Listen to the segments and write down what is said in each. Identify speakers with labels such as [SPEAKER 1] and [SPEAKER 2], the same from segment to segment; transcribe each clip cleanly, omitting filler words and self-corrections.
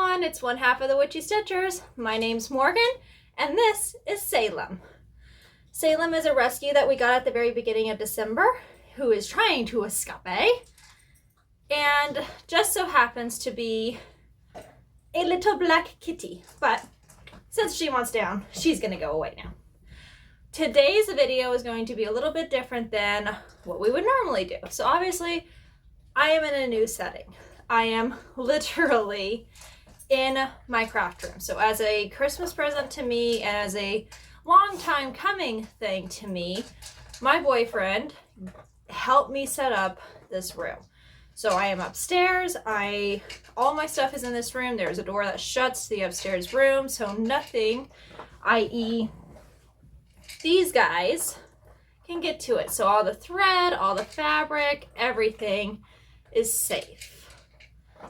[SPEAKER 1] everyone, it's one half of the Witchy Stitchers. My name's Morgan, and this is Salem. Salem is a rescue that we got at the very beginning of December, who is trying to escape, and just so happens to be a little black kitty, but since she wants down, she's gonna go away now. Today's video is going to be a little bit different than what we would normally do. So obviously, I am in a new setting. I am literally in my craft room. So as a Christmas present to me and as a long time coming thing to me, my boyfriend helped me set up this room. So I am upstairs. All my stuff is in this room. There's a door that shuts the upstairs room, so nothing, i.e. these guys, can get to it. So all the thread, all the fabric, everything is safe.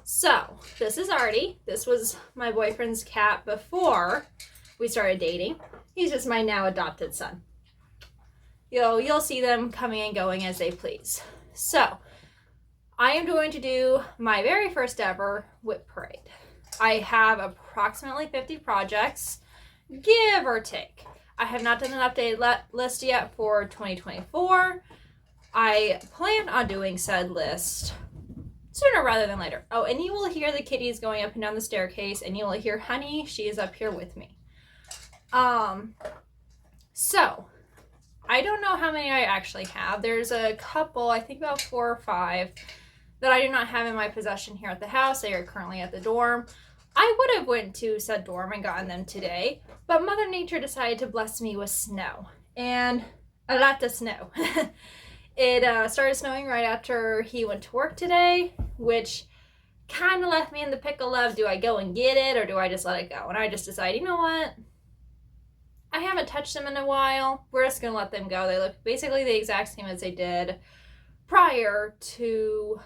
[SPEAKER 1] So this is Artie. This was my boyfriend's cat before we started dating. He's just my now adopted son. You'll see them coming and going as they please. So I am going to do my very first ever WIP parade. I have approximately 50 projects, give or take. I have not done an updated list yet for 2024. I plan on doing said list sooner rather than later. Oh, and you will hear the kitties going up and down the staircase, and you will hear Honey. She is up here with me. So I don't know how many I actually have. There's a couple, I think about 4 or 5, that I do not have in my possession here at the house. They are currently at the dorm. I would have went to said dorm and gotten them today, but Mother Nature decided to bless me with snow, and a lot of snow. It started snowing right after he went to work today, which kind of left me in the pickle of, do I go and get it or do I just let it go? And I just decided, you know what? I haven't touched them in a while. We're just going to let them go. They look basically the exact same as they did prior to,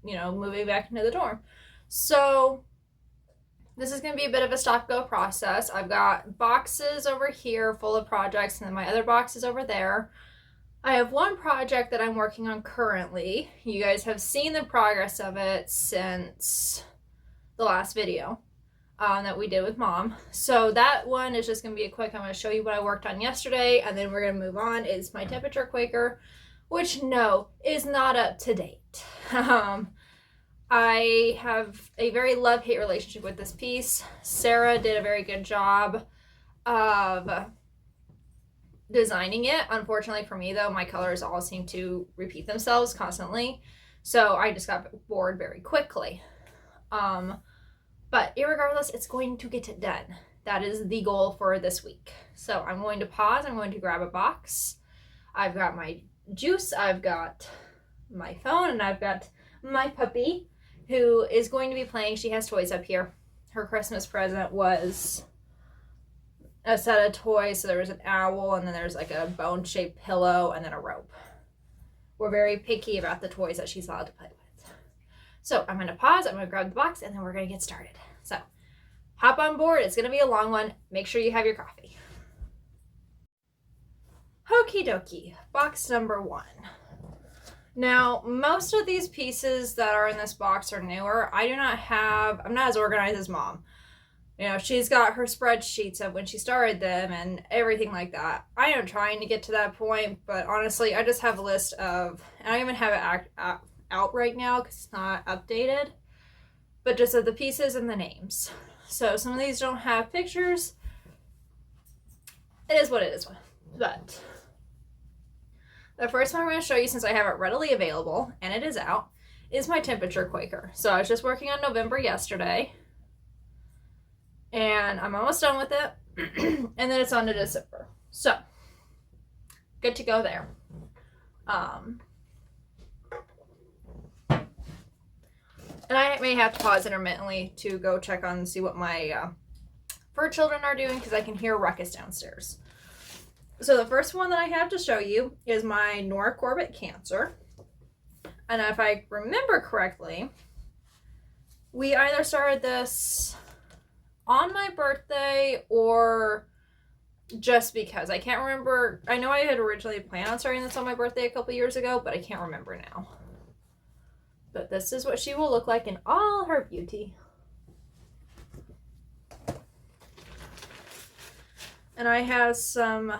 [SPEAKER 1] moving back into the dorm. So this is going to be a bit of a stop-go process. I've got boxes over here full of projects, and then my other box is over there. I have one project that I'm working on currently. You guys have seen the progress of it since the last video that we did with Mom. So that one is just going to be a quick, I'm going to show you what I worked on yesterday, and then we're going to move on. Is my temperature Quaker, which no, is not up to date. I have a very love-hate relationship with this piece. Sarah did a very good job of designing it. Unfortunately for me, though, my colors all seem to repeat themselves constantly, so I just got bored very quickly. But irregardless, it's going to get it done. That is the goal for this week. So I'm going to pause. I'm going to grab a box. I've got my juice, I've got my phone, and I've got my puppy, who is going to be playing. She has toys up here. Her Christmas present was a set of toys. So there was an owl, and then there's like a bone-shaped pillow, and then a rope. We're very picky about the toys that she's allowed to play with. So I'm going to pause, I'm going to grab the box, and then we're going to get started. So hop on board. It's going to be a long one. Make sure you have your coffee. Okie dokie. Box number 1. Now, most of these pieces that are in this box are newer. I'm not as organized as Mom. She's got her spreadsheets of when she started them and everything like that. I am trying to get to that point, but honestly, I just have a list of, and I don't even have it out right now because it's not updated, but just of the pieces and the names. So some of these don't have pictures. It is what it is. But the first one I'm going to show you, since I have it readily available and it is out, is my temperature Quaker. So I was just working on November yesterday, and I'm almost done with it, and then it's on to December. So good to go there. And I may have to pause intermittently to go check on and see what my fur children are doing, because I can hear a ruckus downstairs. So the first one that I have to show you is my Nora Corbett Cancer. And if I remember correctly, we either started this on my birthday or just because. I can't remember. I know I had originally planned on starting this on my birthday a couple years ago, but I can't remember now. But this is what she will look like in all her beauty. And I have some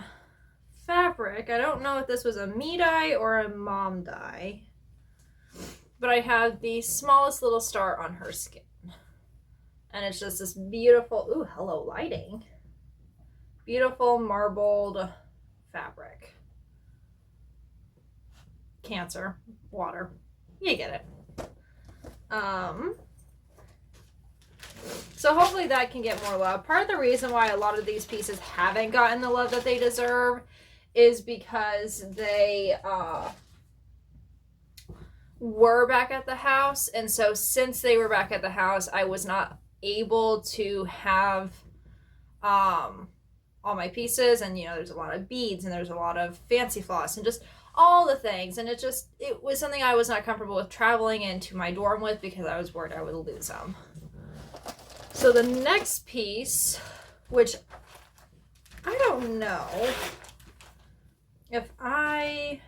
[SPEAKER 1] fabric. I don't know if this was a me dye or a mom dye. But I have the smallest little star on her skin. And it's just this beautiful, ooh, hello lighting. Beautiful marbled fabric. Cancer, water, you get it. So hopefully that can get more love. Part of the reason why a lot of these pieces haven't gotten the love that they deserve is because they were back at the house. And so since they were back at the house, I was not able to have all my pieces. And, you know, there's a lot of beads and there's a lot of fancy floss and just all the things. And it was something I was not comfortable with traveling into my dorm with because I was worried I would lose them. So the next piece, which I don't know if I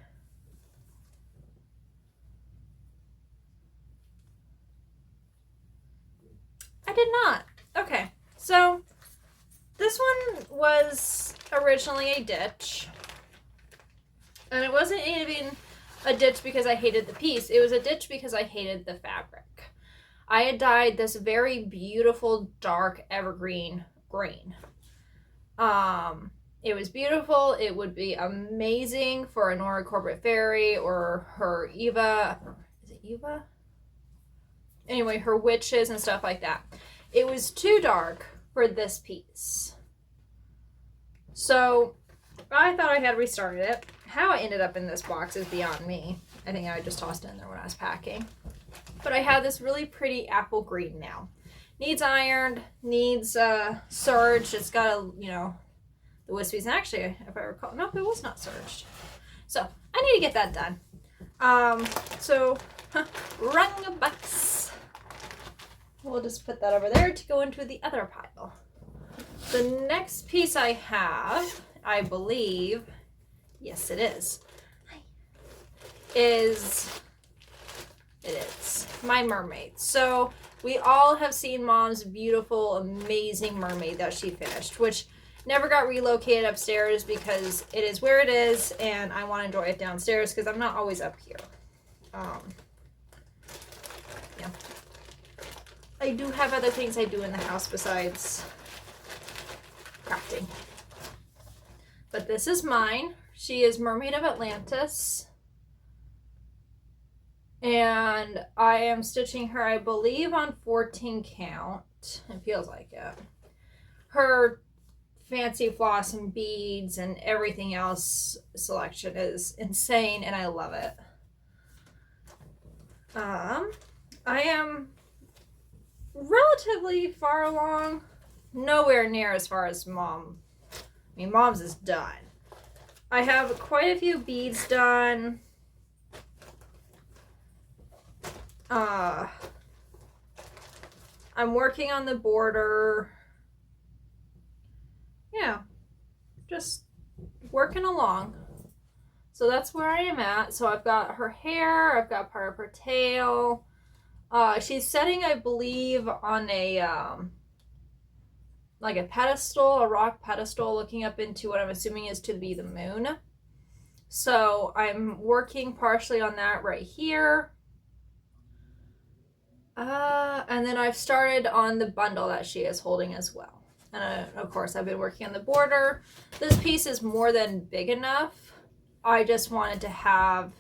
[SPEAKER 1] did not. Okay, so this one was originally a ditch. And it wasn't even a ditch because I hated the piece. It was a ditch because I hated the fabric. I had dyed this very beautiful dark evergreen green. It was beautiful. It would be amazing for a Nora Corporate Fairy or her Eva. Is it Eva? Anyway, her witches and stuff like that. It was too dark for this piece. So I thought I had restarted it. How I ended up in this box is beyond me. I think I just tossed it in there when I was packing. But I have this really pretty apple green now. Needs ironed, needs serged. It's got a, you know, the wispies. And actually, if I recall, nope, it was not serged. So I need to get that done. Rung a bucks. We'll just put that over there to go into the other pile. The next piece I have, I believe, yes it is, it is my mermaid. So we all have seen Mom's beautiful, amazing mermaid that she finished, which never got relocated upstairs because it is where it is and I want to enjoy it downstairs because I'm not always up here. Yeah. I do have other things I do in the house besides crafting. But this is mine. She is Mermaid of Atlantis. And I am stitching her, I believe, on 14 count. It feels like it. Her fancy floss and beads and everything else selection is insane and I love it. I am relatively far along. Nowhere near as far as Mom. I mean, Mom's is done. I have quite a few beads done. I'm working on the border. Yeah, just working along. So that's where I am at. So I've got her hair, I've got part of her tail. She's setting, I believe, on a like a pedestal, a rock pedestal, looking up into what I'm assuming is to be the moon. So I'm working partially on that right here. And then I've started on the bundle that she is holding as well. And of course, I've been working on the border. This piece is more than big enough. I just wanted to have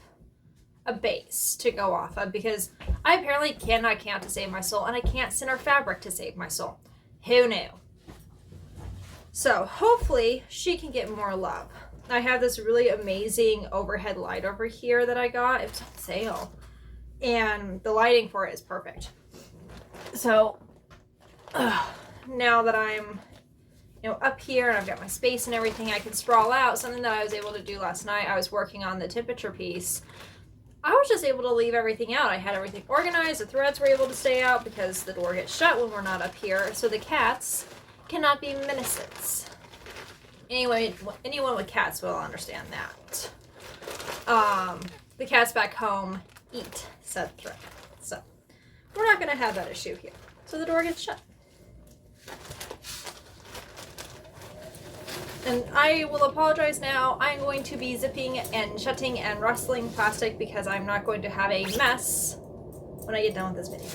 [SPEAKER 1] a base to go off of because I apparently cannot count to save my soul and I can't center fabric to save my soul. Who knew? So hopefully she can get more love. I have this really amazing overhead light over here that I got. It's on sale. And the lighting for it is perfect. So now that I'm, you know, up here and I've got my space and everything, I can sprawl out. Something that I was able to do last night, I was working on the temperature piece. I was just able to leave everything out. I had everything organized. The threads were able to stay out because the door gets shut when we're not up here. So the cats cannot be menaces. Anyway, anyone with cats will understand that. The cats back home eat said thread. So we're not going to have that issue here. So the door gets shut. And I will apologize now. I'm going to be zipping and shutting and rustling plastic because I'm not going to have a mess when I get done with this video.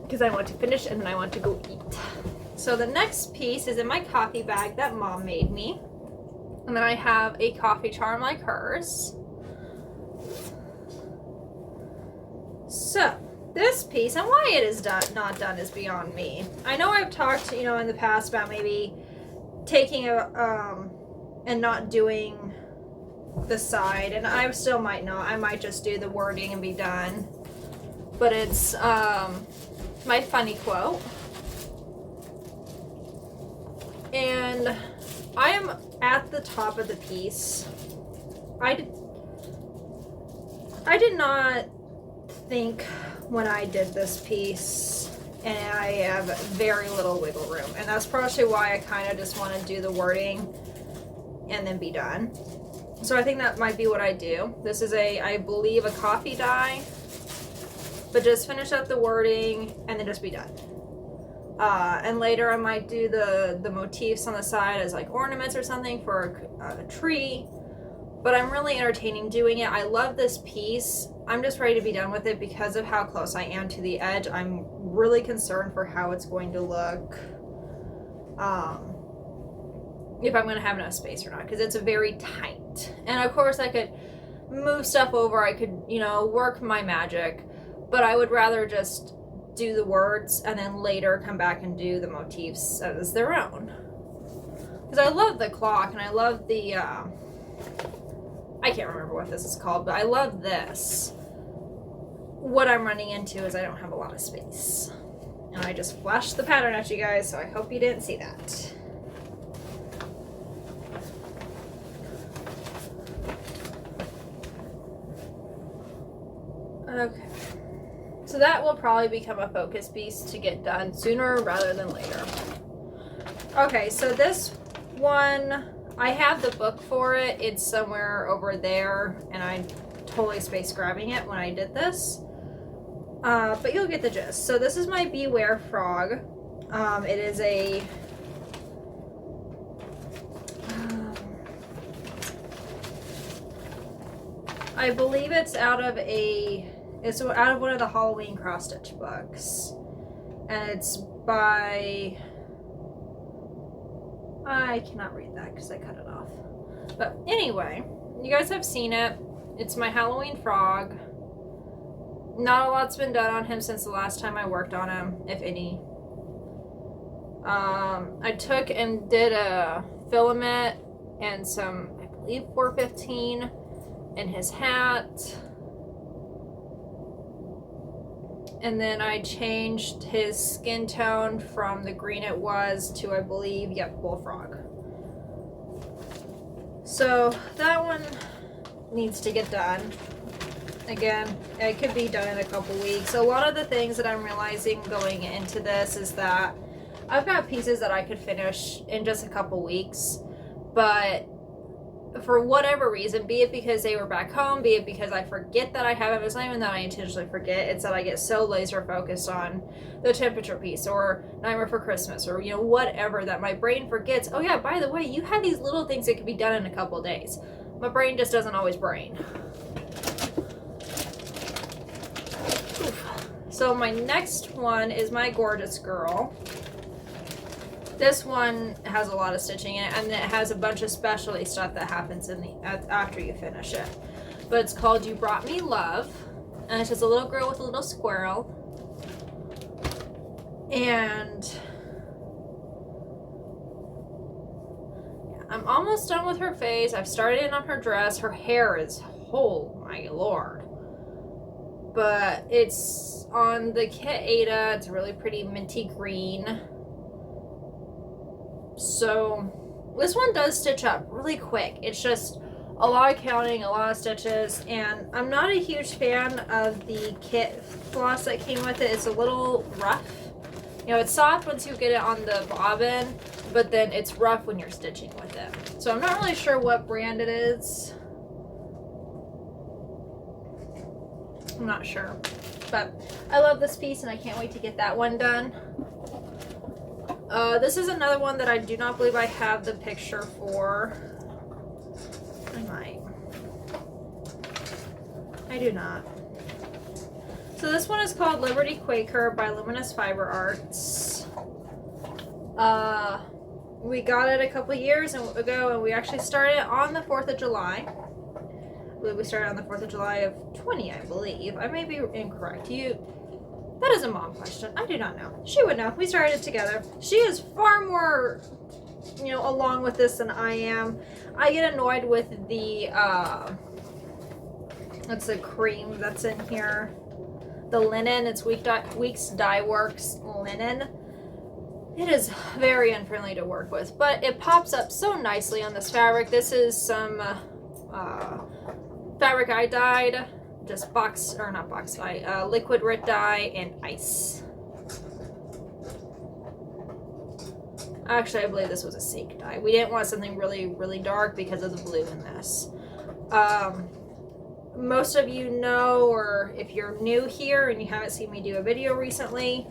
[SPEAKER 1] Because I want to finish and then I want to go eat. So the next piece is in my coffee bag that Mom made me. And then I have a coffee charm like hers. So this piece, and why it is not done is beyond me. I know I've talked, you know, in the past about maybe taking a and not doing the side, and I still might not. I might just do the wording and be done. But it's my funny quote, and I am at the top of the piece. I did not think when I did this piece, and I have very little wiggle room, and that's partially why I kind of just want to do the wording and then be done. So I think that might be what I do. This is I believe a coffee dye, but just finish up the wording and then just be done. And later I might do the motifs on the side as like ornaments or something for a tree, but I'm really entertaining doing it. I love this piece. I'm just ready to be done with it because of how close I am to the edge. I'm really concerned for how it's going to look, if I'm going to have enough space or not, because it's very tight. And of course I could move stuff over, I could, you know, work my magic, but I would rather just do the words and then later come back and do the motifs as their own. Because I love the clock and I love the, I can't remember what this is called, but I love this. What I'm running into is I don't have a lot of space. And I just flashed the pattern at you guys, so I hope you didn't see that. Okay. So that will probably become a focus piece to get done sooner rather than later. Okay, so this one, I have the book for it. It's somewhere over there, and I totally spaced grabbing it when I did this. But you'll get the gist. So this is my Beware frog. It is a I believe it's out of one of the Halloween cross stitch books, and it's by, I cannot read that because I cut it off. But anyway, you guys have seen it. It's my Halloween frog. Not a lot's been done on him since the last time I worked on him, if any. I took and did a filament and some, I believe 415 in his hat. And then I changed his skin tone from the green it was to, I believe, yep, bullfrog. So that one needs to get done. Again, it could be done in a couple weeks. A lot of the things that I'm realizing going into this is that I've got pieces that I could finish in just a couple weeks, but for whatever reason, be it because they were back home, be it because I forget that I have them, it's not even that I intentionally forget, it's that I get so laser focused on the temperature piece or Nightmare for Christmas or, you know, whatever, that my brain forgets, oh yeah, by the way, you had these little things that could be done in a couple days. My brain just doesn't always brain. So my next one is my Gorgeous Girl. This one has a lot of stitching in it, and it has a bunch of specialty stuff that happens in after you finish it. But it's called You Brought Me Love, and it's just a little girl with a little squirrel. And I'm almost done with her face. I've started in on her dress. Her hair is, oh my lord. But it's on the kit Ada. It's really pretty minty green. So this one does stitch up really quick. It's just a lot of counting, a lot of stitches, and I'm not a huge fan of the kit floss that came with it. It's a little rough. You know, it's soft once you get it on the bobbin, but then it's rough when you're stitching with it. So I'm not really sure what brand it is. I'm not sure. But I love this piece and I can't wait to get that one done. This is another one that I do not believe I have the picture for. I might. I do not. So this one is called Liberty Quaker by Luminous Fiber Arts. We got it a couple years ago, and we actually started on the 4th of July. We started on the 4th of July of 20, I believe. I may be incorrect. That is a mom question. I do not know. She would know. We started it together. She is far more, along with this than I am. I get annoyed with the, that's the cream that's in here. The linen. It's Weeks Dye Works linen. It is very unfriendly to work with, but it pops up so nicely on this fabric. This is some fabric I dyed, just liquid Rit dye and ice. Actually, I believe this was a Seek dye. We didn't want something really, really dark because of the blue in this. Most of you know, or if you're new here and you haven't seen me do a video recently,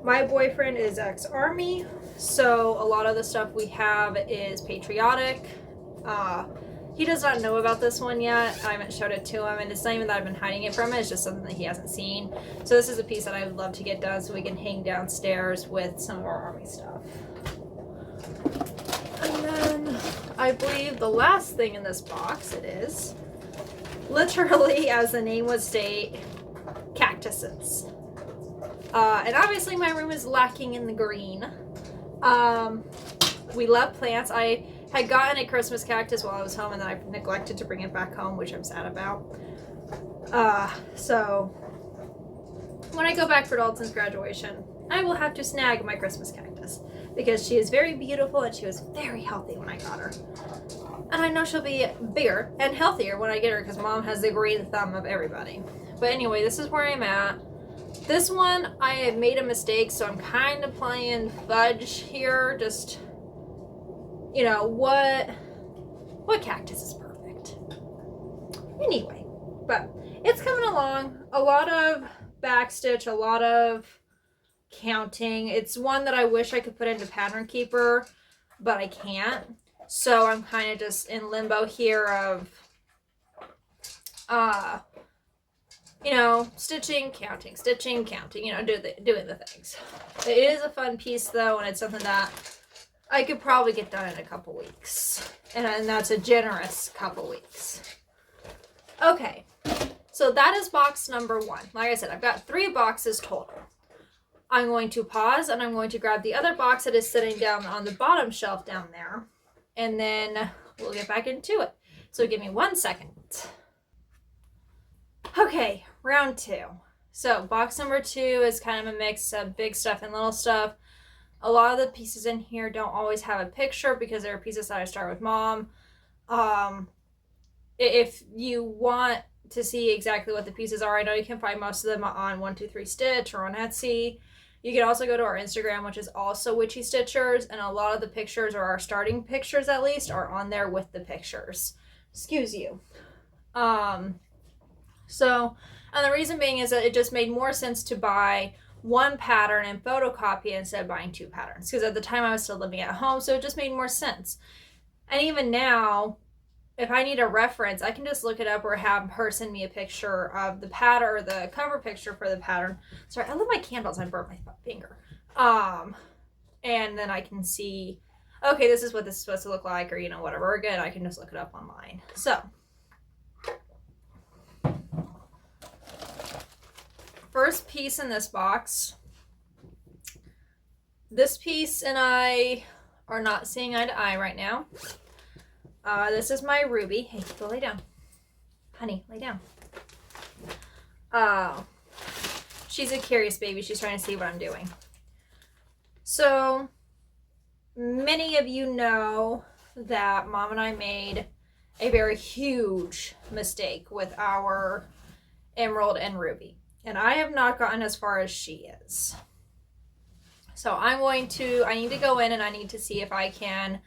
[SPEAKER 1] my boyfriend is ex-Army, so a lot of the stuff we have is patriotic. He does not know about this one yet. I haven't showed it to him, and it's not even that I've been hiding it from him, it's just something that he hasn't seen. So this is a piece that I would love to get done so we can hang downstairs with some of our Army stuff. And then I believe the last thing in this box, it is literally, as the name would state, cactuses. And obviously my room is lacking in the green. We love plants. I had gotten a Christmas cactus while I was home, and then I neglected to bring it back home, which I'm sad about. So when I go back for Dalton's graduation, I will have to snag my Christmas cactus because she is very beautiful and she was very healthy when I got her. And I know she'll be bigger and healthier when I get her because Mom has the green thumb of everybody. But anyway, this is where I'm at. This one, I have made a mistake, so I'm kind of playing fudge here. Just, what cactus is perfect? Anyway, but it's coming along. A lot of backstitch, a lot of counting. It's one that I wish I could put into Pattern Keeper, but I can't. So I'm kind of just in limbo here of, stitching, counting, doing the things. It is a fun piece though, and it's something that I could probably get done in a couple weeks. And that's a generous couple weeks. Okay, so that is box number 1. Like I said, I've got 3 boxes total. I'm going to pause and I'm going to grab the other box that is sitting down on the bottom shelf down there. And then we'll get back into it. So give me 1 second. Okay, round 2. So box number 2 is kind of a mix of big stuff and little stuff. A lot of the pieces in here don't always have a picture because there are pieces that I start with Mom. If you want to see exactly what the pieces are, I know you can find most of them on 123 Stitch or on Etsy. You can also go to our Instagram, which is also Witchy Stitchers, and a lot of the pictures, or our starting pictures at least, are on there with the pictures. Excuse you. And the reason being is that it just made more sense to buy 1 pattern and photocopy instead of buying 2 patterns. Because at the time I was still living at home, so it just made more sense. And even now, if I need a reference, I can just look it up or have her send me a picture of the pattern or the cover picture for the pattern. Sorry, I lit my candles and I burnt my finger. And then I can see, okay, this is what this is supposed to look like, or whatever. Again, I can just look it up online. So first piece in this box. This piece and I are not seeing eye to eye right now. This is my Ruby. Hey, go lay down. Honey, lay down. She's a curious baby. She's trying to see what I'm doing. So, many of you know that Mom and I made a very huge mistake with our Emerald and Ruby. And I have not gotten as far as she is. So I need to go in and I need to see if I can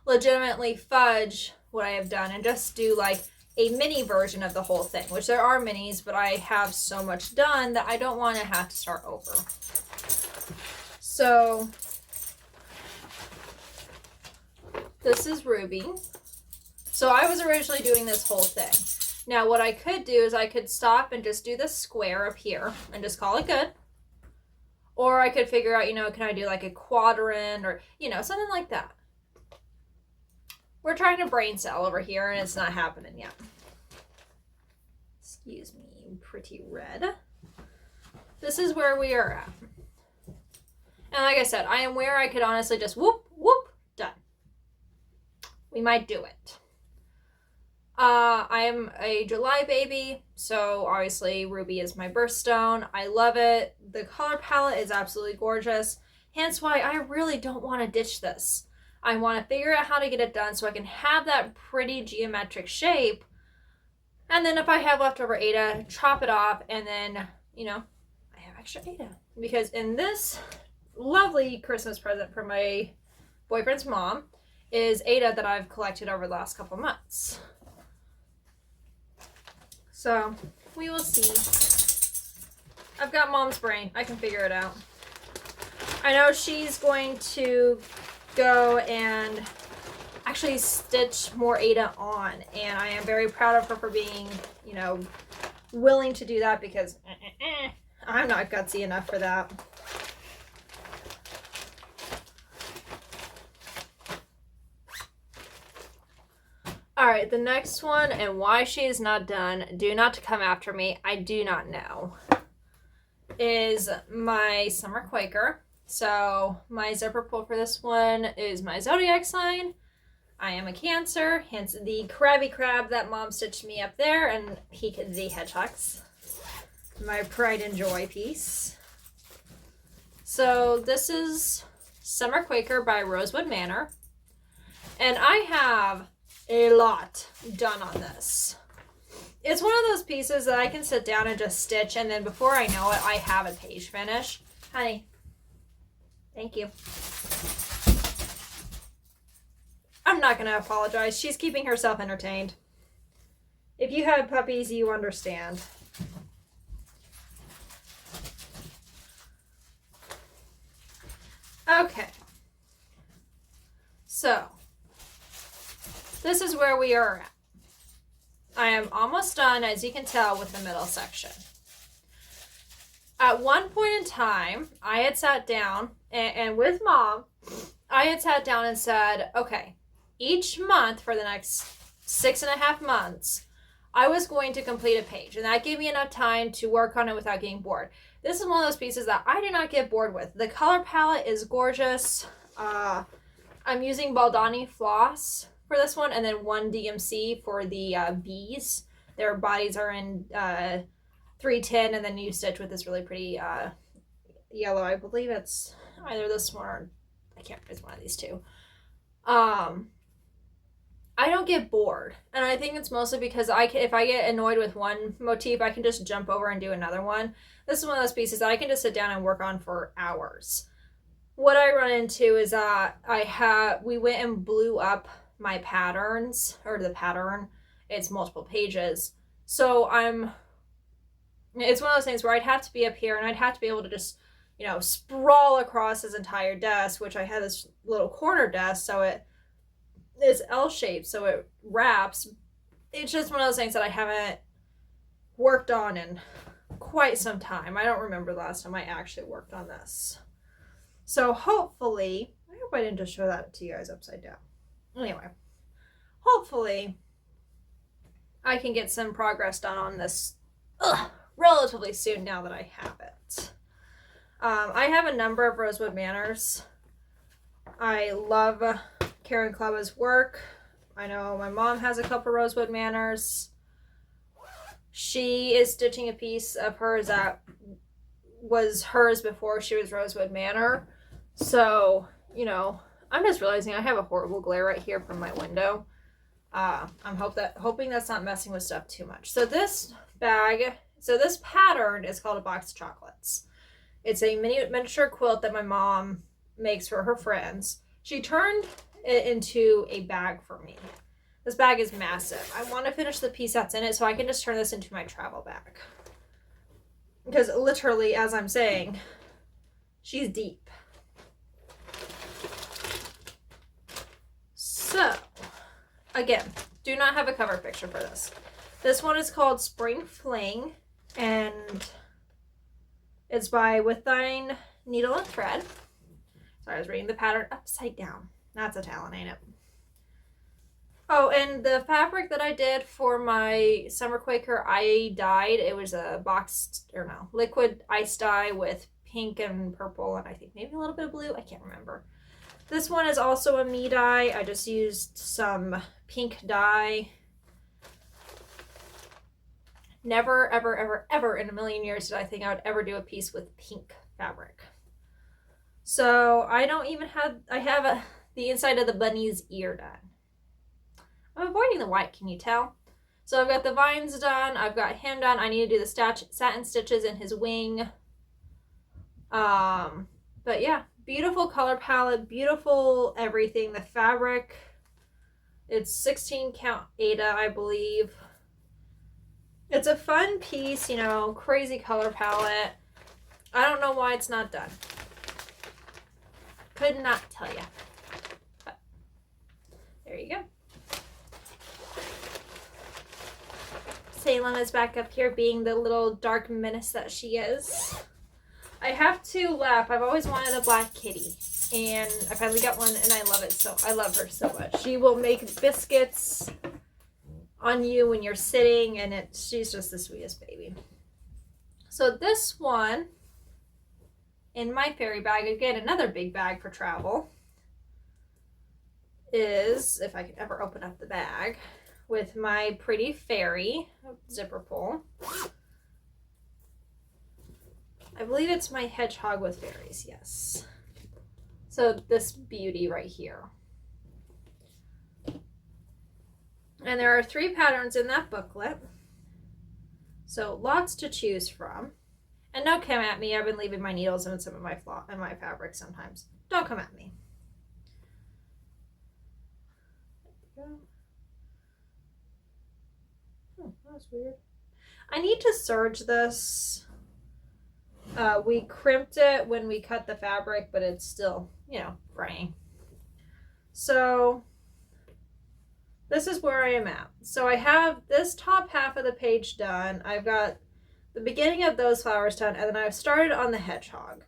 [SPEAKER 1] legitimately fudge what I have done and just do like a mini version of the whole thing, which there are minis, but I have so much done that I don't want to have to start over. So This is Ruby. So I was originally doing this whole thing. Now what I could do is I could stop and just do the square up here and just call it good. Or I could figure out, you know, can I do like a quadrant or, you know, something like that. We're trying to brain cell over here and it's not happening yet. Excuse me, pretty red. This is where we are at. And like I said, I am where I could honestly just whoop, whoop, done. We might do it. I am a July baby, so obviously Ruby is my birthstone. I love it. The color palette is absolutely gorgeous. Hence why I really don't want to ditch this. I want to figure out how to get it done so I can have that pretty geometric shape. And then if I have leftover Ada, chop it off and then, you know, I have extra Ada. Because in this lovely Christmas present for my boyfriend's mom is Ada that I've collected over the last couple months. So, we will see. I've got mom's brain. I can figure it out. I know she's going to go and actually stitch more Ada on. And I am very proud of her for being, you know, willing to do that because I'm not gutsy enough for that. Alright, the next one, and why she is not done, do not come after me, I do not know, is my Summer Quaker. So, my zipper pull for this one is my zodiac sign. I am a Cancer, hence the Krabby Crab that mom stitched me up there, and Peek the Hedgehogs. My pride and joy piece. So, this is Summer Quaker by Rosewood Manor. And I have a lot done on this. It's one of those pieces that I can sit down and just stitch, and then before I know it, I have a page finished. Honey, thank you. I'm not going to apologize. She's keeping herself entertained. If you have puppies, you understand. Okay. So, this is where we are at. I am almost done, as you can tell, with the middle section. At one point in time, I had sat down, and with mom, I had sat down and said, okay, each month for the next 6.5 months, I was going to complete a page, and that gave me enough time to work on it without getting bored. This is one of those pieces that I do not get bored with. The color palette is gorgeous. I'm using Baldani floss for this one, and then 1 DMC for the bees. Their bodies are in 310, and then you stitch with this really pretty yellow. I believe it's either this one or I can't. It's one of these two. I don't get bored, and I think it's mostly because if I get annoyed with one motif, I can just jump over and do another one. This is one of those pieces that I can just sit down and work on for hours. What I run into is we went and blew up my patterns, or the pattern. It's multiple pages. So it's one of those things where I'd have to be up here and I'd have to be able to just, you know, sprawl across this entire desk, which I had this little corner desk, so it's L-shaped, so it wraps. It's just one of those things that I haven't worked on in quite some time. I don't remember the last time I actually worked on this. So hopefully, I hope I didn't just show that to you guys upside down. Anyway, hopefully I can get some progress done on this relatively soon now that I have it. I have a number of Rosewood Manors. I love Karen Klaba's work. I know my mom has a couple Rosewood Manors. She is stitching a piece of hers that was hers before she was Rosewood Manor. So, you know, I'm just realizing I have a horrible glare right here from my window. I'm hoping that's not messing with stuff too much. So this pattern is called a box of chocolates. It's a miniature quilt that my mom makes for her friends. She turned it into a bag for me. This bag is massive. I want to finish the piece that's in it so I can just turn this into my travel bag. Because literally, as I'm saying, she's deep. So, again, do not have a cover picture for this. This one is called Spring Fling, and it's by With Thine Needle and Thread. Sorry, I was reading the pattern upside down. That's a talent, ain't it? Oh, and the fabric that I did for my Summer Quaker, I dyed. It was a liquid ice dye with pink and purple, and I think maybe a little bit of blue. I can't remember. This one is also a me dye. I just used some pink dye. Never, ever, ever, ever in a million years did I think I would ever do a piece with pink fabric. So I don't even have, I have the inside of the bunny's ear done. I'm avoiding the white, can you tell? So I've got the vines done. I've got him done. I need to do the satin stitches in his wing. But yeah, beautiful color palette, beautiful everything. The fabric, it's 16 count Aida, I believe. It's a fun piece, you know, crazy color palette. I don't know why it's not done. Could not tell you. But there you go. Salem is back up here being the little dark menace that she is. I have to laugh. I've always wanted a black kitty, and I finally got one, and I love it so. I love her so much. She will make biscuits on you when you're sitting, and she's just the sweetest baby. So this one in my fairy bag, again another big bag for travel, is, if I could ever open up the bag, with my pretty fairy zipper pull. I believe it's my hedgehog with fairies, yes. So this beauty right here. And there are 3 patterns in that booklet. So lots to choose from. And don't come at me. I've been leaving my needles in some of my fabric sometimes. Don't come at me. There we go. Oh, that was weird. I need to serge this. We crimped it when we cut the fabric, but it's still, you know, fraying. So this is where I am at. So I have this top half of the page done. I've got the beginning of those flowers done, and then I've started on the hedgehog.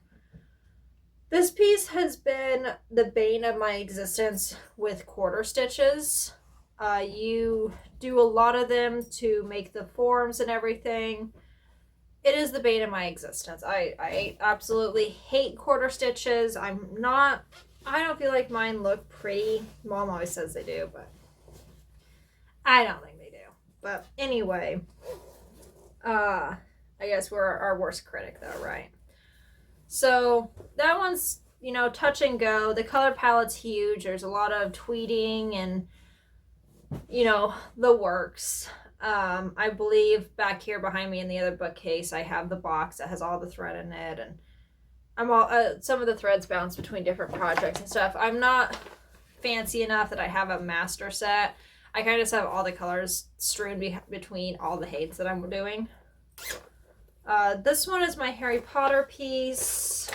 [SPEAKER 1] This piece has been the bane of my existence with quarter stitches. You do a lot of them to make the forms and everything. It is the bane of my existence. I absolutely hate quarter stitches. I don't feel like mine look pretty. Mom always says they do, but I don't think they do. But anyway, I guess we're our worst critic though, right? So that one's, you know, touch and go. The color palette's huge. There's a lot of tweeting and, you know, the works. I believe back here behind me in the other bookcase, I have the box that has all the thread in it, and I'm all some of the threads bounce between different projects and stuff. I'm not fancy enough that I have a master set. I kind of just have all the colors strewn between all the heights that I'm doing. This one is my Harry Potter piece.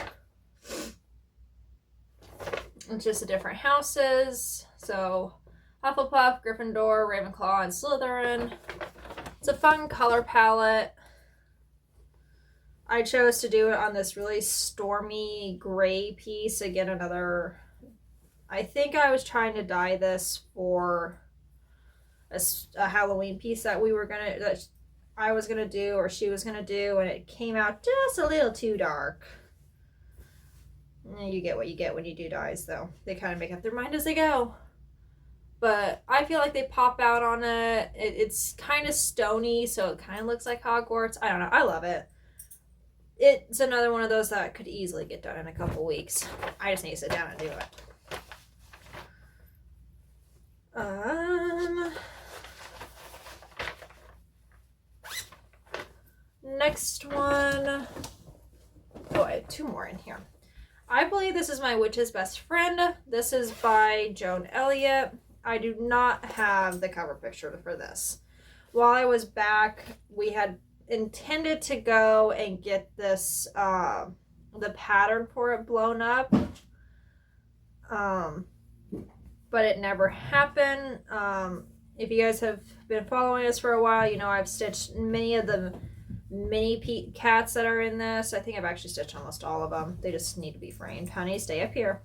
[SPEAKER 1] It's just the different houses. So Hufflepuff, Gryffindor, Ravenclaw, and Slytherin. It's a fun color palette. I chose to do it on this really stormy gray piece. Again, another... I think I was trying to dye this for a Halloween piece that I was gonna do, or she was gonna do, and it came out just a little too dark. You get what you get when you do dyes, though. They kind of make up their mind as they go. But I feel like they pop out on it. It's kind of stony, so it kind of looks like Hogwarts. I don't know. I love it. It's another one of those that could easily get done in a couple weeks. I just need to sit down and do it. Next one. Oh, I have 2 more in here. I believe this is my Witch's Best Friend. This is by Joan Elliott. I do not have the cover picture for this. While I was back, we had intended to go and get this, the pattern for it blown up. but it never happened. If you guys have been following us for a while, you know I've stitched many of the mini cats that are in this. I think I've actually stitched almost all of them. They just need to be framed. Honey, stay up here.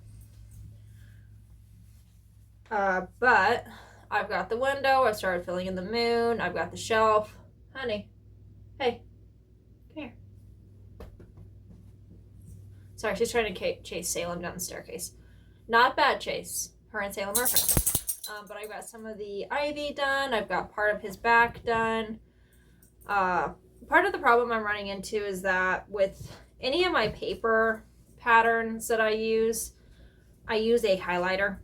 [SPEAKER 1] But I've got the window. I started filling in the moon. I've got the shelf. Honey, hey, come here. Sorry, she's trying to chase Salem down the staircase. Not bad chase. Her and Salem are friends. But I've got some of the ivy done. I've got part of his back done. Part of the problem I'm running into is that with any of my paper patterns that I use a highlighter.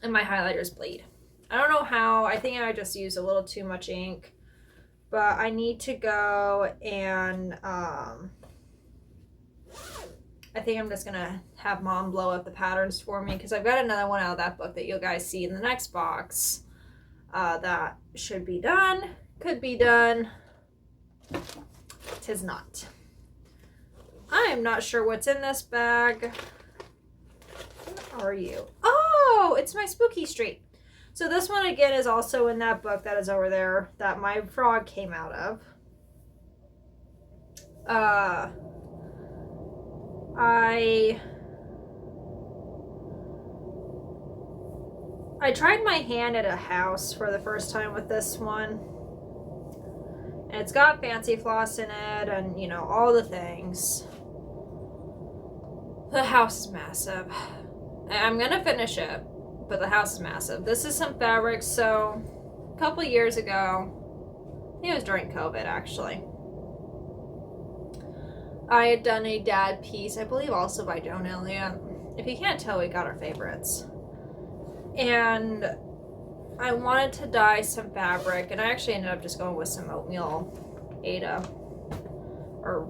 [SPEAKER 1] And my highlighters bleed. I don't know how. I think I just used a little too much ink. But I need to go and I think I'm just going to have Mom blow up the patterns for me because I've got another one out of that book that you guys see in the next box that should be done, could be done. Tis not. I am not sure what's in this bag. Where are you? Oh, it's my Spooky Street. So this one again is also in that book that is over there that my frog came out of. I tried my hand at a house for the first time with this one. And it's got fancy floss in it and, you know, all the things. The house is massive. I'm going to finish it, but the house is massive. This is some fabric. So a couple years ago, I think it was during COVID actually, I had done a dad piece, I believe also by Joan Elliott. If you can't tell, we got our favorites. And I wanted to dye some fabric, and I actually ended up just going with some oatmeal Aida, or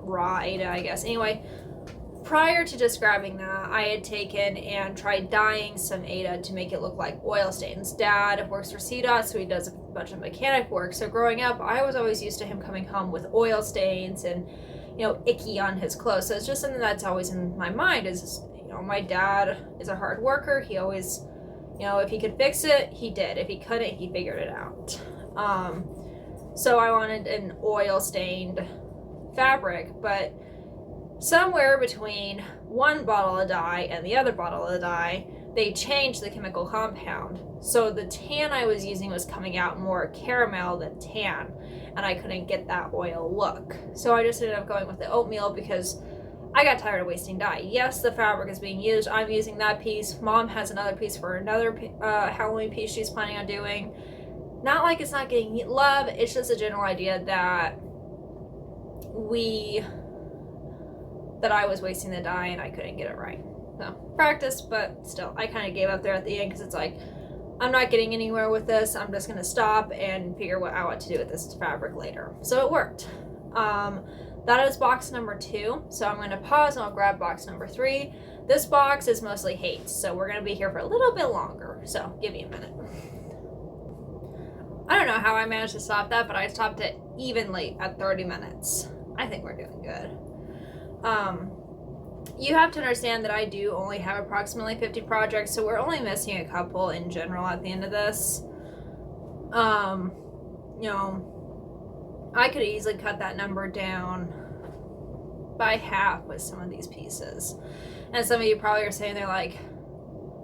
[SPEAKER 1] raw Aida, I guess. Anyway, prior to just grabbing that, I had taken and tried dyeing some Aida to make it look like oil stains. Dad works for CDOT, so he does a bunch of mechanic work. So growing up, I was always used to him coming home with oil stains and, you know, icky on his clothes. So it's just something that's always in my mind is, you know, my dad is a hard worker. He always, you know, if he could fix it, he did. If he couldn't, he figured it out. So I wanted an oil stained fabric, but somewhere between one bottle of dye and the other bottle of dye, they changed the chemical compound. So the tan I was using was coming out more caramel than tan, and I couldn't get that oil look. So I just ended up going with the oatmeal because I got tired of wasting dye. Yes, the fabric is being used. I'm using that piece. Mom has another piece for another Halloween piece she's planning on doing. Not like it's not getting love. It's just a general idea that I was wasting the dye and I couldn't get it right. So practice, but still, I kind of gave up there at the end because it's like, I'm not getting anywhere with this. I'm just going to stop and figure out what to do with this fabric later. So it worked. That is box number 2. So I'm going to pause and I'll grab box number 3. This box is mostly hates, so we're going to be here for a little bit longer. So give me a minute. I don't know how I managed to stop that, but I stopped it evenly at 30 minutes. I think we're doing good. You have to understand that I do only have approximately 50 projects, so we're only missing a couple in general at the end of this. You know, I could easily cut that number down by half with some of these pieces. And some of you probably are saying, they're like,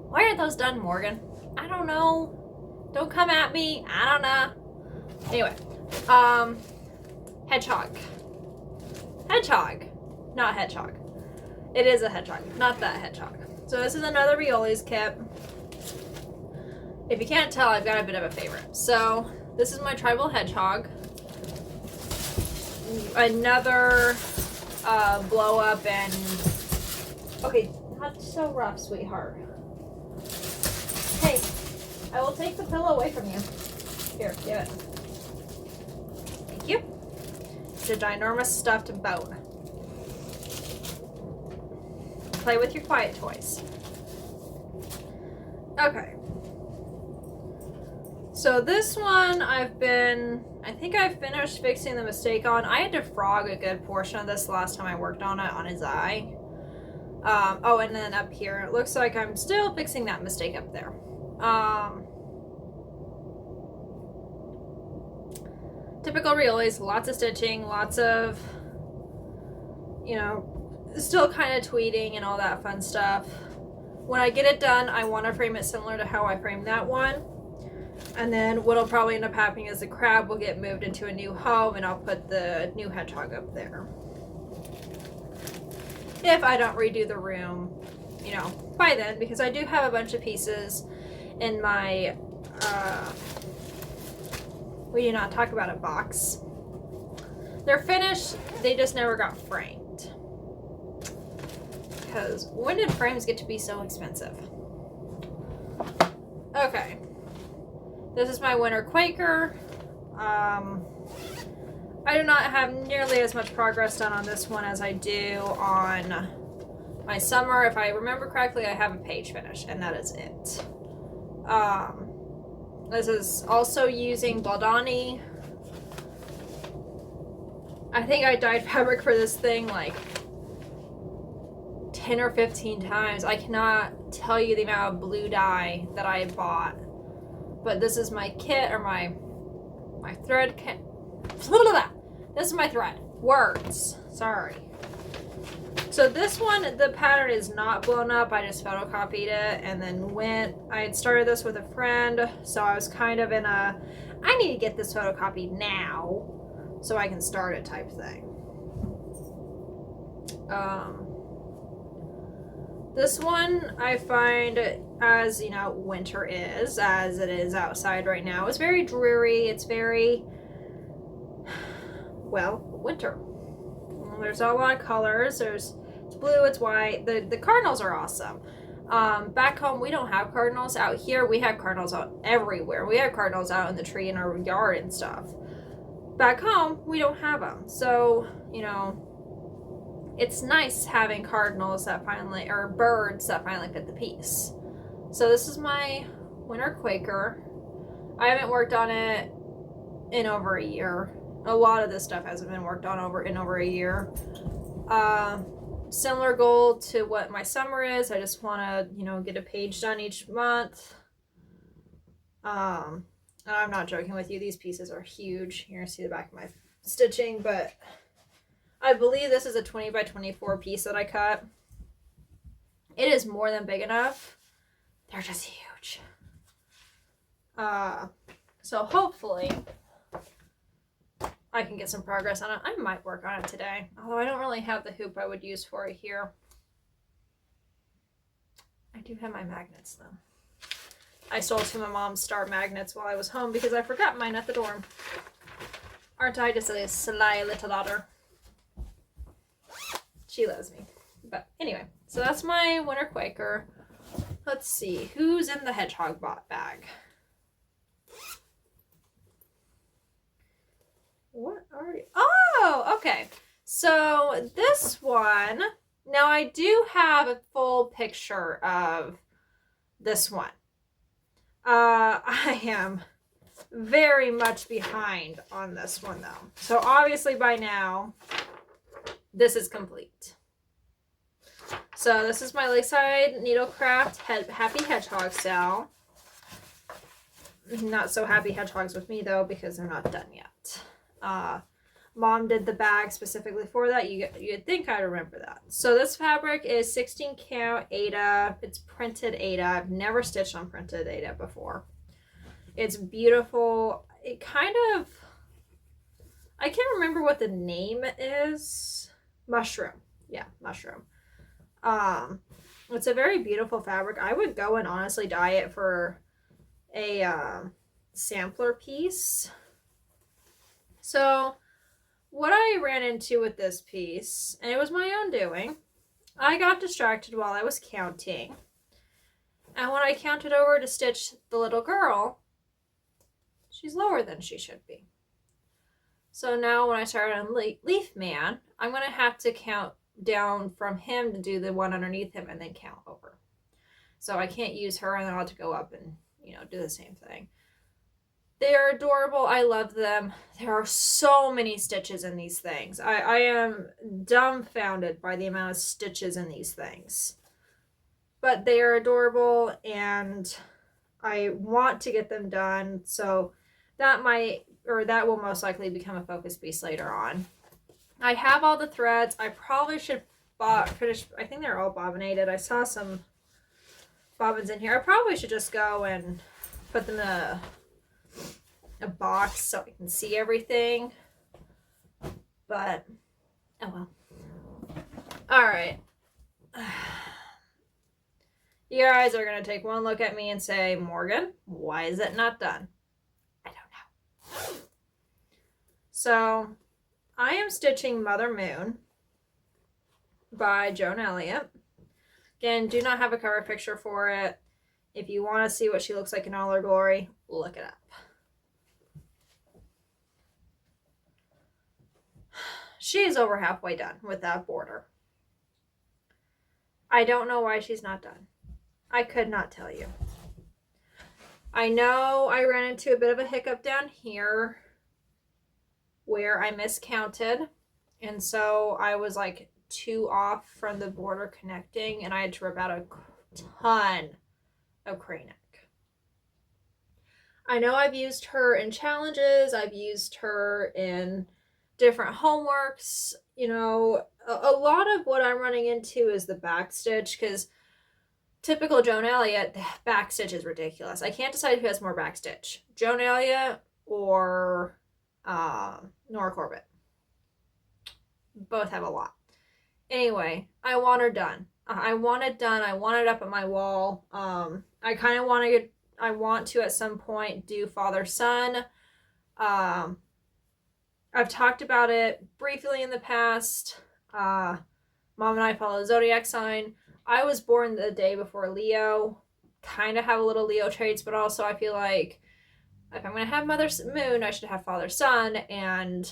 [SPEAKER 1] why aren't those done, Morgan? I don't know. Don't come at me. I don't know. Anyway, hedgehog. Hedgehog. Not hedgehog. It is a hedgehog, not that hedgehog. So this is another Rioli's kit. If you can't tell, I've got a bit of a favorite. So this is my tribal hedgehog. Another blow up and... Okay, not so rough, sweetheart. Hey, I will take the pillow away from you. Here, give it. Thank you. It's a ginormous stuffed bone. Play with your quiet toys. Okay. So this one I think I finished fixing the mistake on. I had to frog a good portion of this last time I worked on it on his eye. Oh, and then up here, it looks like I'm still fixing that mistake up there. Typical realities, lots of stitching, lots of, you know, still kind of tweeting and all that fun stuff. When I get it done, I want to frame it similar to how I framed that one. And then what'll probably end up happening is the crab will get moved into a new home, and I'll put the new hedgehog up there. If I don't redo the room, you know, by then, because I do have a bunch of pieces in my we do not talk about it box. They're finished, they just never got framed. Because when did frames get to be so expensive? Okay. This is my winter Quaker. I do not have nearly as much progress done on this one as I do on my summer. If I remember correctly, I have a page finish, and that is it. This is also using Baldani. I think I dyed fabric for this thing like 10 or 15 times. I cannot tell you the amount of blue dye that I bought. But this is my kit, or my thread kit. This is my thread. Words. Sorry. So this one, the pattern is not blown up. I just photocopied it and then I had started this with a friend, so I was kind of in a, I need to get this photocopied now so I can start it type thing. This one I find, as you know, winter is, as it is outside right now, it's very dreary. It's very, well, winter. There's a lot of colors. It's blue, it's white. The cardinals are awesome. Back home, we don't have cardinals. Out here, we have cardinals out everywhere. We have cardinals out in the tree in our yard and stuff. Back home, we don't have them. So, you know, it's nice having cardinals that finally, or birds that finally fit the piece. So this is my winter Quaker. I haven't worked on it in over a year. A lot of this stuff hasn't been worked on in over a year. Similar goal to what my summer is. I just want to, you know, get a page done each month. And I'm not joking with you. These pieces are huge. You're going to see the back of my stitching, but I believe this is a 20 by 24 piece that I cut. It is more than big enough. They're just huge. So hopefully I can get some progress on it. I might work on it today, although I don't really have the hoop I would use for it here. I do have my magnets though. I stole two of my mom's star magnets while I was home because I forgot mine at the dorm. Aren't I just a sly little daughter? She loves me. But anyway, so that's my winter Quaker. Let's see, who's in the hedgehog bag? What are you? Oh, okay. So this one, now I do have a full picture of this one. I am very much behind on this one though. So obviously by now, this is complete. So this is my Lakeside Needlecraft Happy Hedgehog sale. Not so happy hedgehogs with me though, because they're not done yet. Mom did the bag specifically for that. You'd think I'd remember that. So this fabric is 16 count Aida. It's printed Aida. I've never stitched on printed Aida before. It's beautiful. It kind of, I can't remember what the name is. Mushroom. Yeah, mushroom. It's a very beautiful fabric. I would go and honestly dye it for a sampler piece. So what I ran into with this piece, and it was my own doing, I got distracted while I was counting. And when I counted over to stitch the little girl, she's lower than she should be. So now when I start on Leaf Man, I'm going to have to count down from him to do the one underneath him and then count over. So I can't use her and then I'll have to go up and, you know, do the same thing. They're adorable. I love them. There are so many stitches in these things. I am dumbfounded by the amount of stitches in these things. But they are adorable, and I want to get them done. So that will most likely become a focus piece later on. I have all the threads. I probably should finish. I think they're all bobbinated. I saw some bobbins in here. I probably should just go and put them in a box so I can see everything. But, oh well. Alright. You guys are going to take one look at me and say, Morgan, why is it not done? I don't know. So, I am stitching Mother Moon by Joan Elliott. Again, do not have a cover picture for it. If you want to see what she looks like in all her glory, look it up. She is over halfway done with that border. I don't know why she's not done. I could not tell you. I know I ran into a bit of a hiccup down here where I miscounted. And so I was like 2 off from the border connecting, and I had to rip out a ton of crane neck. I know I've used her in challenges. I've used her in different homeworks. You know, a lot of what I'm running into is the back stitch, because typical Joan Elliott, the back stitch is ridiculous. I can't decide who has more back stitch, Joan Elliott or Nora Corbett. Both have a lot. Anyway, I want her done. I want it done. I want it up at my wall. I kind of want to at some point do father-son. I've talked about it briefly in the past. Mom and I follow the zodiac sign. I was born the day before Leo. Kind of have a little Leo traits, but also I feel like if I'm going to have Mother Moon, I should have Father Sun. And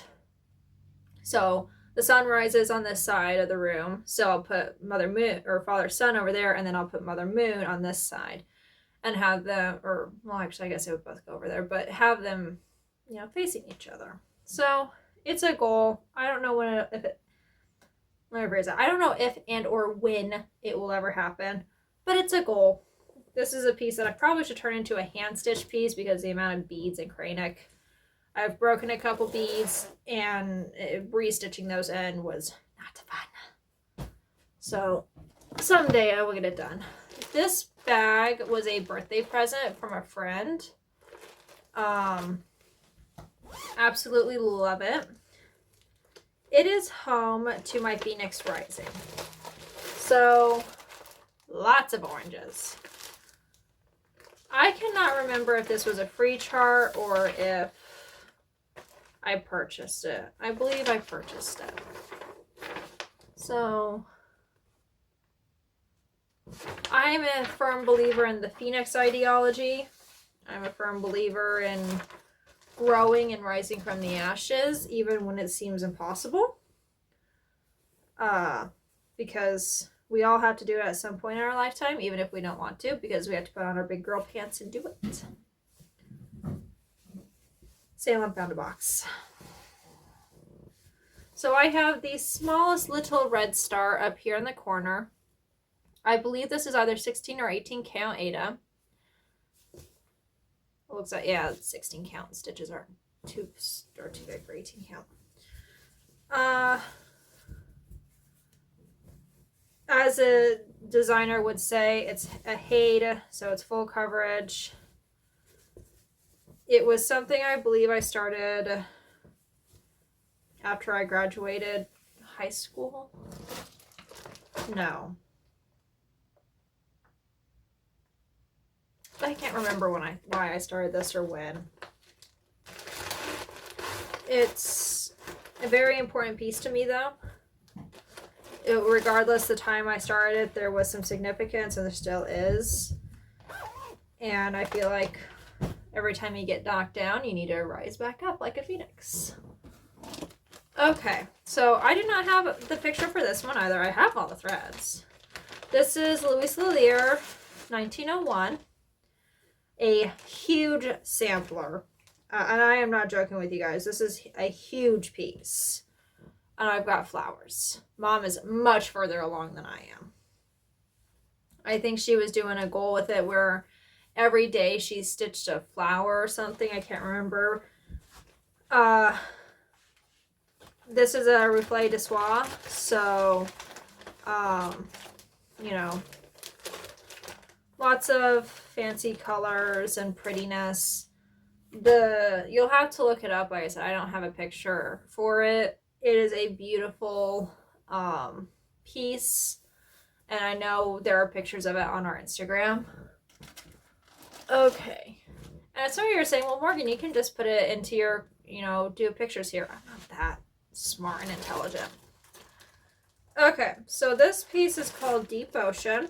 [SPEAKER 1] so the sun rises on this side of the room. So I'll put Mother Moon or Father Sun over there, and then I'll put Mother Moon on this side and have them, or well, actually, I guess they would both go over there, but have them, you know, facing each other. So it's a goal. I don't know let me rephrase that. I don't know if and or when it will ever happen, but it's a goal. This is a piece that I probably should turn into a hand stitch piece because the amount of beads and crane neck. I've broken a couple beads, and restitching those in was not fun. So someday I will get it done. This bag was a birthday present from a friend. Absolutely love it. It is home to my Phoenix Rising. So lots of oranges. I cannot remember if this was a free chart or if I purchased it. I believe I purchased it. So I'm a firm believer in the Phoenix ideology. I'm a firm believer in growing and rising from the ashes, even when it seems impossible. Because we all have to do it at some point in our lifetime, even if we don't want to, because we have to put on our big girl pants and do it. Salem found a box. So I have the smallest little red star up here in the corner. I believe this is either 16 or 18 count Ada. It looks like, yeah, 16 count. Stitches are too big for 18 count. As a designer would say, it's a HAID, so it's full coverage. It was something I believe I started after I graduated high school. No. I can't remember why I started this or when. It's a very important piece to me, though. Regardless the time I started, there was some significance, and there still is. And I feel like every time you get knocked down, you need to rise back up like a phoenix. Okay, so I do not have the picture for this one either. I have all the threads. This is Louise Lelier, 1901. A huge sampler And I am not joking with you guys. This is a huge piece. And I've got flowers. Mom is much further along than I am. I think she was doing a goal with it where every day she stitched a flower or something. I can't remember. This is a Reflet de Soie. So, you know, lots of fancy colors and prettiness. You'll have to look it up. Like I said, I don't have a picture for it. It is a beautiful piece, and I know there are pictures of it on our Instagram. Okay, and some of you are saying, well, Morgan, you can just put it into your, you know, do pictures here. I'm not that smart and intelligent. Okay, so this piece is called Deep Ocean.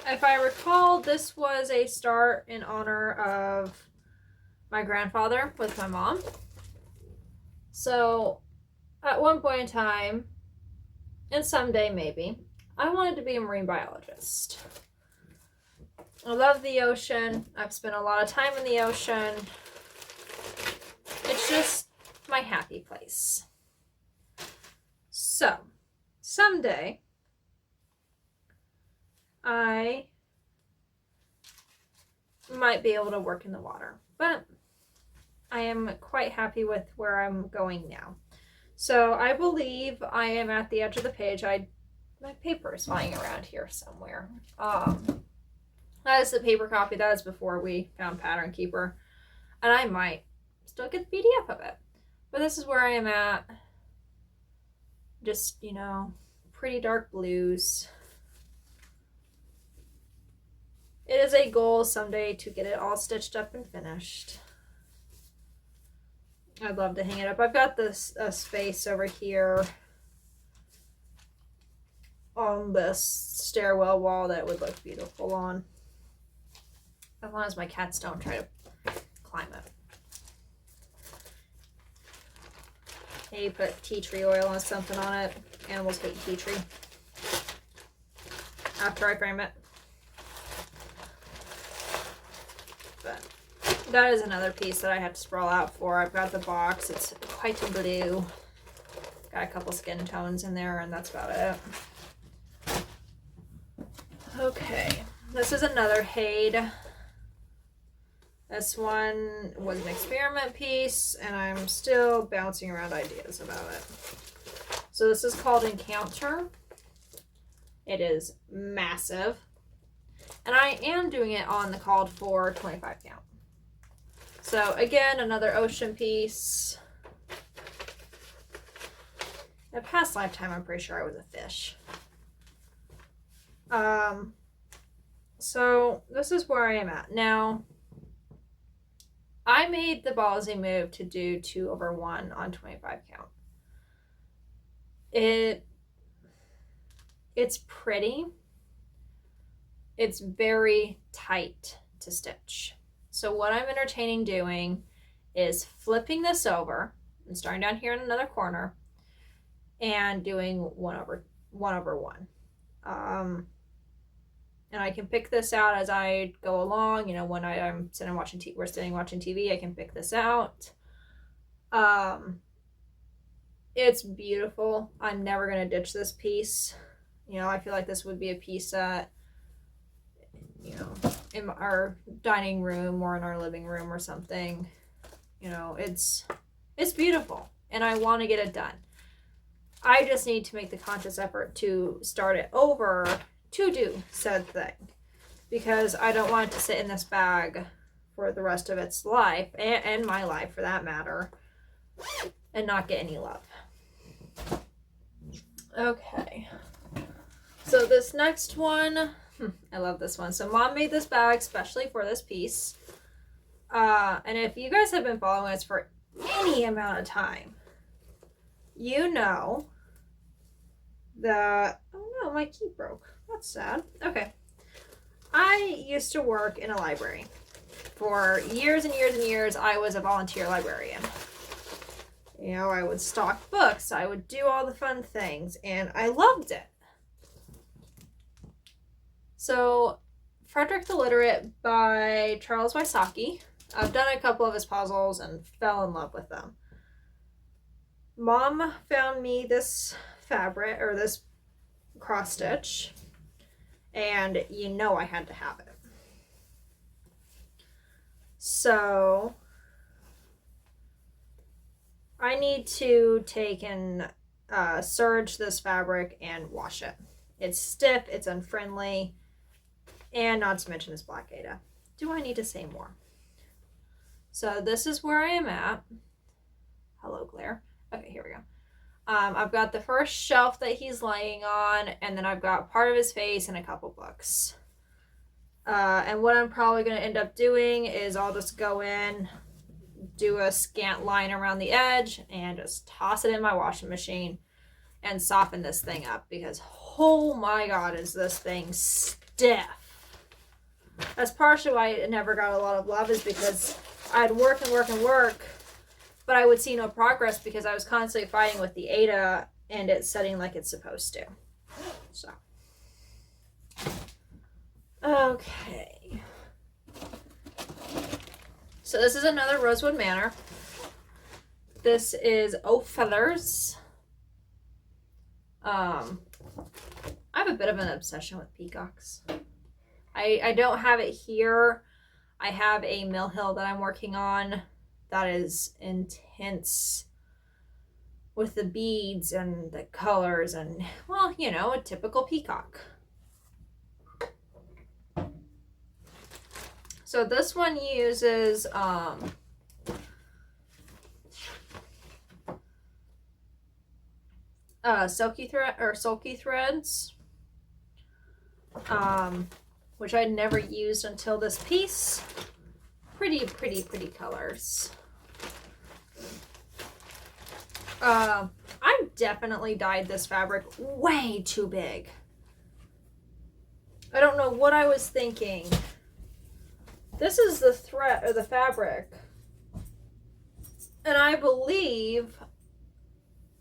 [SPEAKER 1] If I recall, this was a start in honor of my grandfather with my mom. So at one point in time, and someday maybe, I wanted to be a marine biologist. I love the ocean. I've spent a lot of time in the ocean. It's just my happy place. So someday I might be able to work in the water, but I am quite happy with where I'm going now. So I believe I am at the edge of the page. My paper is flying around here somewhere. That is the paper copy. That is before we found Pattern Keeper, and I might still get the PDF of it. But this is where I am at. Just, you know, pretty dark blues. It is a goal someday to get it all stitched up and finished. I'd love to hang it up. I've got this space over here on this stairwell wall that would look beautiful on. As long as my cats don't try to climb it. Maybe put tea tree oil or something on it. Animals hate tea tree. After I frame it. But that is another piece that I have to sprawl out for. I've got the box. It's quite blue. Got a couple skin tones in there, and that's about it. Okay. This is another Hade. This one was an experiment piece, and I'm still bouncing around ideas about it. So this is called Encounter. It is massive. And I am doing it on the called for 25 count. So again, another ocean piece. In a past lifetime, I'm pretty sure I was a fish. So this is where I am at. Now, I made the ballsy move to do 2/1 on 25 count. It's pretty. It's very tight to stitch. So what I'm entertaining doing is flipping this over and starting down here in another corner and doing 1/1. And I can pick this out as I go along. You know, when I'm sitting watching we're sitting watching TV, I can pick this out. It's beautiful. I'm never gonna ditch this piece. You know, I feel like this would be a piece that, you know, in our dining room or in our living room or something. You know, it's beautiful, and I want to get it done. I just need to make the conscious effort to start it over to do said thing, because I don't want it to sit in this bag for the rest of its life, and my life for that matter, and not get any love. Okay, so this next one, I love this one. So Mom made this bag especially for this piece, and if you guys have been following us for any amount of time, you know that, oh no, my key broke. That's sad. Okay. I used to work in a library. For years and years and years, I was a volunteer librarian. You know, I would stock books. I would do all the fun things, and I loved it. So Frederick the Literate by Charles Wysocki. I've done a couple of his puzzles and fell in love with them. Mom found me this fabric, or this cross stitch, and you know I had to have it. So I need to take and serge this fabric and wash it. It's stiff, it's unfriendly, and not to mention it's black Ada. Do I need to say more? So this is where I am at. Hello, glare. Okay, here we go. I've got the first shelf that he's laying on, and then I've got part of his face and a couple books. And what I'm probably going to end up doing is I'll just go in, do a scant line around the edge, and just toss it in my washing machine and soften this thing up, because oh my god, is this thing stiff. That's partially why it never got a lot of love, is because I'd work and work and work, but I would see no progress because I was constantly fighting with the Ada and it's setting like it's supposed to. So, okay. So this is another Rosewood Manor. This is Oh Feathers. I have a bit of an obsession with peacocks. I don't have it here. I have a Mill Hill that I'm working on that is intense with the beads and the colors and, well, you know, a typical peacock. So this one uses sulky threads, which I'd never used until this piece. Pretty colors. I definitely dyed this fabric way too big. I don't know what I was thinking. This is the thread or the fabric, and I believe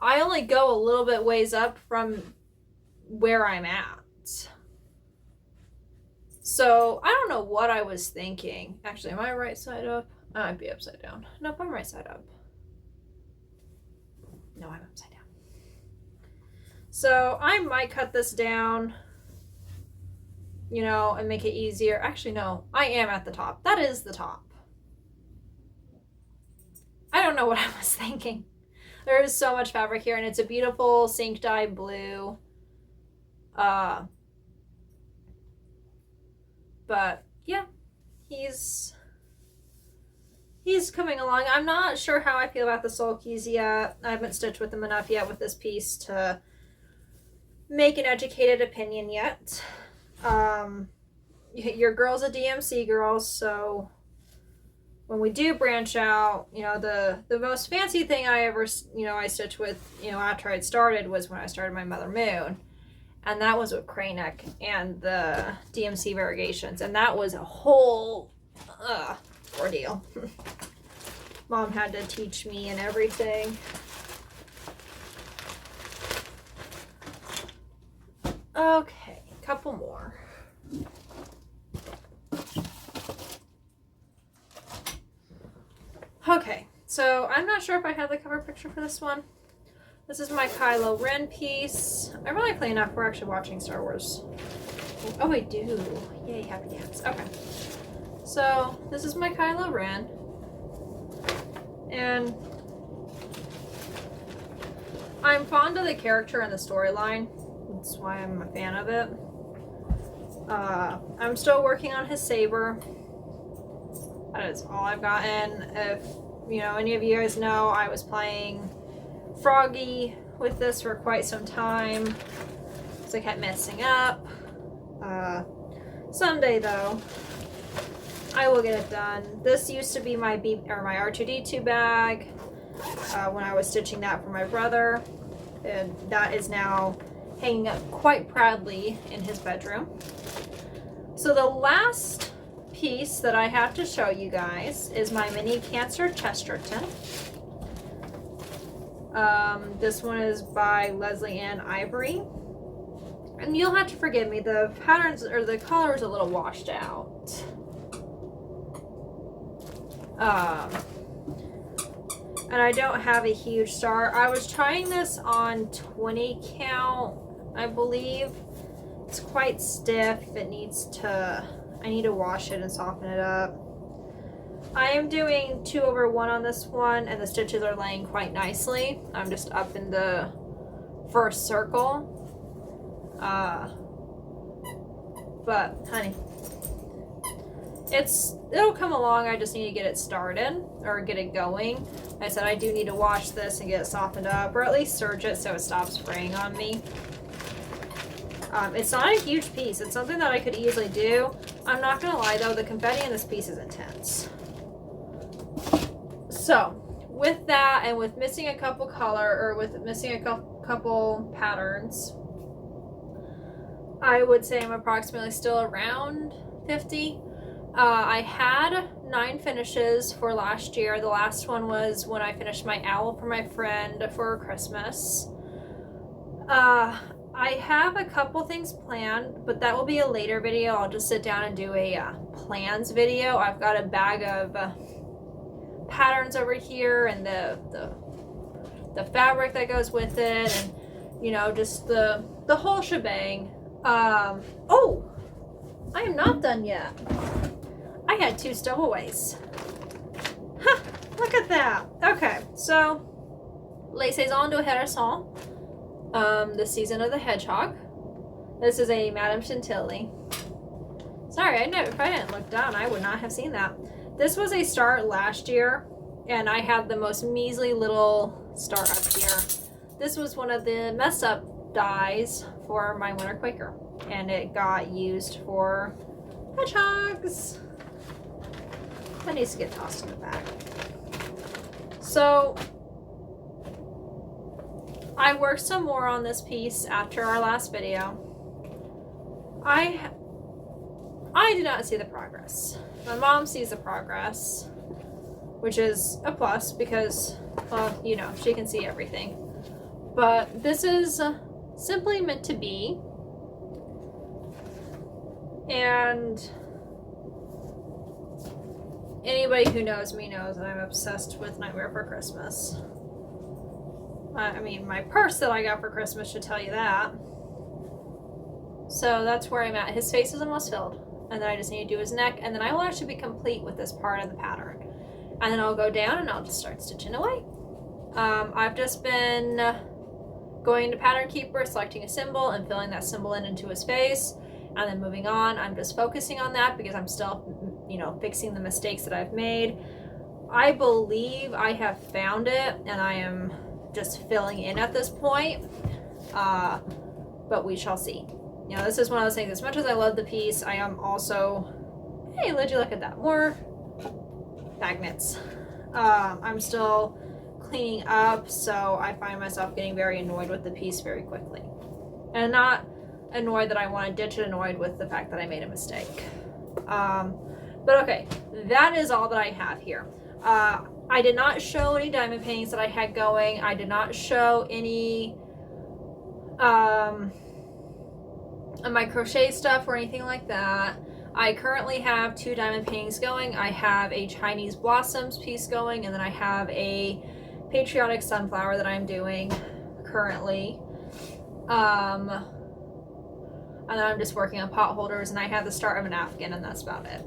[SPEAKER 1] I only go a little bit ways up from where I'm at. So I don't know what I was thinking. Actually, am I right side up? I might be upside down. Nope, I'm right side up. No, I'm upside down. So I might cut this down, you know, and make it easier. Actually, no, I am at the top. That is the top. I don't know what I was thinking. There is so much fabric here, and it's a beautiful sink dye blue. But yeah, he's coming along. I'm not sure how I feel about the sulkies yet. I haven't stitched with them enough yet with this piece to make an educated opinion yet. Your girl's a DMC girl, so when we do branch out, you know, the most fancy thing I ever, you know, I stitched with, you know, after I'd started was when I started my Mother Moon. And that was with Crane Neck and the DMC variegations. And that was a whole ordeal. Mom had to teach me and everything. Okay, couple more. Okay, so I'm not sure if I have the cover picture for this one. This is my Kylo Ren piece. I really play enough. We're actually watching Star Wars. Oh, I do. Yay, happy dance. Okay. So, this is my Kylo Ren. And I'm fond of the character and the storyline. That's why I'm a fan of it. I'm still working on his saber. That is all I've gotten. If, you know, any of you guys know, I was playing Froggy with this for quite some time, so I kept messing up. Someday though, I will get it done. This used to be my my R2D2 bag when I was stitching that for my brother, and that is now hanging up quite proudly in his bedroom. So the last piece that I have to show you guys is my mini Cancer Chesterton. This one is by Leslie Ann Ivory. And you'll have to forgive me, the patterns or the color is a little washed out. And I don't have a huge star. I was trying this on 20 count, I believe. It's quite stiff. I need to wash it and soften it up. I am doing 2/1 on this one, and the stitches are laying quite nicely. I'm just up in the first circle. But honey, it'll come along. I just need to get it started or get it going. Like I said, I do need to wash this and get it softened up, or at least serge it so it stops spraying on me. It's not a huge piece. It's something that I could easily do. I'm not gonna lie though, the confetti in this piece is intense. So with that, and with missing a couple couple patterns, I would say I'm approximately still around 50. I had 9 finishes for last year. The last one was when I finished my owl for my friend for Christmas. I have a couple things planned, but that will be a later video. I'll just sit down and do a plans video. I've got a bag of patterns over here, and the fabric that goes with it, and you know, just the whole shebang. Oh, I am not done yet. I had 2 stowaways. Huh, look at that. Okay, so Les Saisons de Hérisson, the season of the hedgehog. This is a Madame Chantilly. Sorry, if I didn't look down, I would not have seen that. This was a start last year, and I had the most measly little start up here. This was one of the mess up dies for my Winter Quaker, and it got used for hedgehogs. That needs to get tossed in the back. So I worked some more on this piece after our last video. I did not see the progress. My mom sees the progress, which is a plus because, well, you know, she can see everything. But this is simply meant to be. And anybody who knows me knows that I'm obsessed with Nightmare for Christmas. I mean, my purse that I got for Christmas should tell you that. So that's where I'm at. His face is almost filled. And then I just need to do his neck. And then I will actually be complete with this part of the pattern. And then I'll go down and I'll just start stitching away. I've just been going to Pattern Keeper, selecting a symbol and filling that symbol into his face. And then moving on. I'm just focusing on that because I'm still, you know, fixing the mistakes that I've made. I believe I have found it, and I am just filling in at this point. But we shall see. You know, this is one of those things, as much as I love the piece, I am also, hey, would you look at that, more magnets. I'm still cleaning up, so I find myself getting very annoyed with the piece very quickly. And not annoyed that I want to ditch it, annoyed with the fact that I made a mistake. But okay, that is all that I have here. I did not show any diamond paintings that I had going. I did not show any of my crochet stuff or anything like that. I currently have 2 diamond paintings going. I have a Chinese blossoms piece going, and then I have a patriotic sunflower that I'm doing currently. And then I'm just working on pot holders, and I have the start of an Afghan, and that's about it.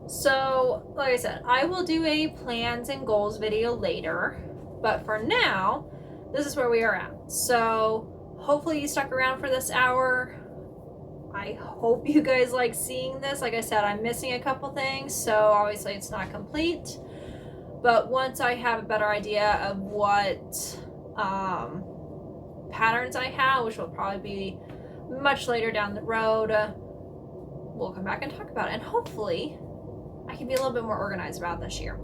[SPEAKER 1] So, like I said, I will do a plans and goals video later, but for now, this is where we are at. So, hopefully you stuck around for this hour. I hope you guys like seeing this. Like I said, I'm missing a couple things, so obviously it's not complete. But once I have a better idea of what patterns I have, which will probably be much later down the road, we'll come back and talk about it. And hopefully I can be a little bit more organized about this year.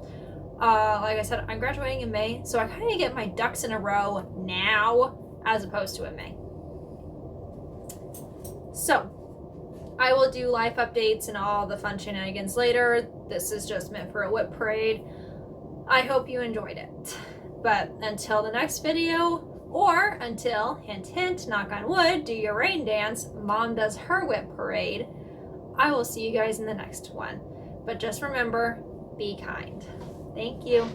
[SPEAKER 1] Like I said, I'm graduating in May, so I kind of get my ducks in a row now as opposed to in May. So I will do life updates and all the fun shenanigans later. This is just meant for a WIP parade. I hope you enjoyed it. But until the next video, Or until, hint, hint, knock on wood, do your rain dance, Mom does her WIP parade, I will see you guys in the next one. But just remember, be kind. Thank you.